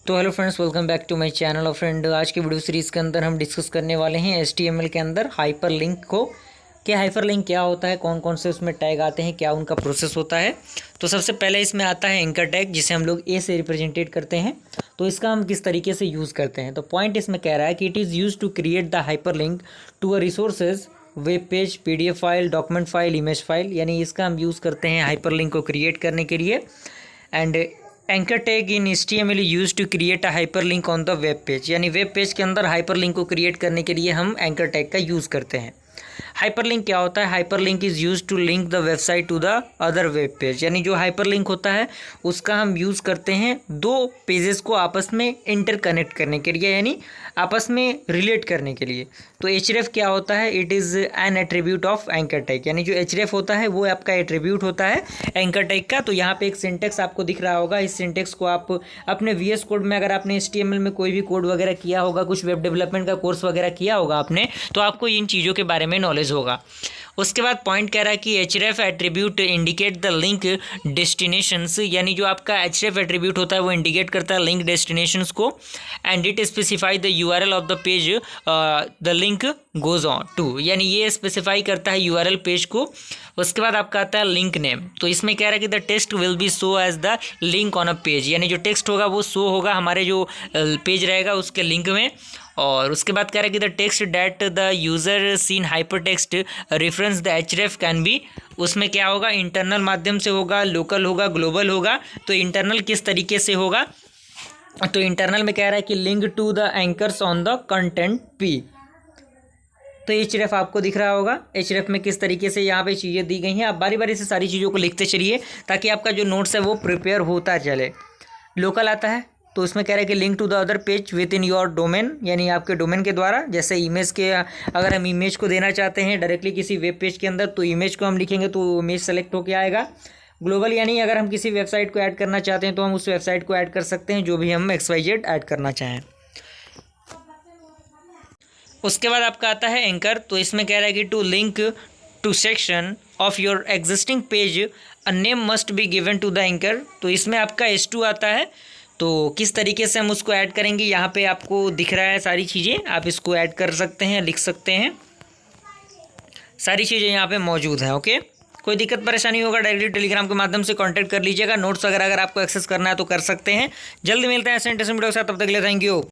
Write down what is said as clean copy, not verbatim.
तो hello friends, welcome back to my channel. और friend, आज की वीडियो सीरीज़ के अंदर हम डिस्कस करने वाले हैं HTML के अंदर हाइपरलिंक को। क्या हाइपरलिंक क्या होता है, कौन कौन से उसमें टैग आते हैं, क्या उनका प्रोसेस होता है। तो सबसे पहले इसमें आता है एंकर टैग, जिसे हम लोग ए से रिप्रेजेंटेट करते हैं। तो इसका हम किस तरीके से यूज़ करते हैं, तो पॉइंट इसमें कह रहा है कि it is use to create the hyperlink to a resources, web page, PDF file, document file, image file. यानी इसका हम यूज़ करते हैं हाइपरलिंक को क्रिएट करने के लिए। And anchor tag in HTML use to create a hyperlink on the web page. यानी वेब पेज के अंदर हाइपरलिंक को क्रिएट करने के लिए हम एंकर टैग का यूज़ करते हैं। हाइपरलिंक क्या होता है? Hyperlink is use to link the website to the other web page. यानी जो हाइपरलिंक होता है उसका हम यूज़ करते हैं दो पेजेस को आपस में इंटरकनेक्ट करने के लिए, यानी आपस में रिलेट करने के लिए। तो href क्या होता है? It is an attribute of anchor tag. यानी जो href होता है वो आपका एट्रीब्यूट होता है एंकर टैग का। तो यहाँ पे एक सिंटेक्स आपको दिख रहा होगा। इस सिंटेक्स को आप अपने VS कोड में, अगर आपने HTML में कोई भी कोड वगैरह किया होगा, कुछ वेब डेवलपमेंट का कोर्स वगैरह किया होगा आपने, तो आपको इन चीज़ों के बारे में नॉलेज होगा। उसके बाद पॉइंट कह रहा है कि href attribute indicate the link destinations. यानी जो आपका href एट्रीब्यूट होता है वो इंडिकेट करता है लिंक डेस्टिनेशंस को। And it specify the URL of the page the link goes on to. यानी ये स्पेसिफाई करता है URL पेज को। उसके बाद आपका आता है लिंक नेम। तो इसमें कह रहा है कि the text will be show as the link on a page. यानी जो टेक्स्ट होगा वो शो होगा हमारे जो पेज रहेगा उसके लिंक में। और उसके बाद कह रहा है कि the text that the user seen hyper text reference the href can be. उसमें क्या होगा? इंटरनल माध्यम से होगा, लोकल होगा, ग्लोबल होगा। तो इंटरनल किस तरीके से होगा? तो इंटरनल में कह रहा है कि link to the anchors on the content P। तो href आपको दिख रहा होगा। href में किस तरीके से यहाँ पे चीज़ें दी गई हैं। आप बारी बारी से सारी चीज़ों को लिखते चलिए ताकि आपका जो नोट्स है वो प्रिपेयर होता चले। लोकल आता है, तो उसमें कह रहा है कि link to the other page within your domain. यानी आपके डोमेन के द्वारा, जैसे इमेज के, अगर हम इमेज को देना चाहते हैं डायरेक्टली किसी वेब पेज के अंदर, तो इमेज को हम लिखेंगे तो इमेज सेलेक्ट होकर आएगा। ग्लोबल यानी अगर हम किसी वेबसाइट को ऐड करना चाहते हैं तो हम उस वेबसाइट को ऐड कर सकते हैं, जो भी हम XYZ ऐड करना चाहें। उसके बाद आपका आता है एंकर। तो इसमें कह रहा है कि to link to section of your existing page a name must be given to the anchor. तो इसमें आपका S2 आता है। तो किस तरीके से हम उसको ऐड करेंगे, यहाँ पे आपको दिख रहा है सारी चीज़ें। आप इसको ऐड कर सकते हैं, लिख सकते हैं, सारी चीज़ें यहाँ पे मौजूद हैं। ओके, कोई दिक्कत परेशानी होगा डायरेक्टली टेलीग्राम के माध्यम से कांटेक्ट कर लीजिएगा। नोट्स वगैरह अगर आपको एक्सेस करना है तो कर सकते हैं। जल्दी मिलते हैं ऐसे इंटरेस्टिंग वीडियो के साथ, तब तक के लिए थैंक यू।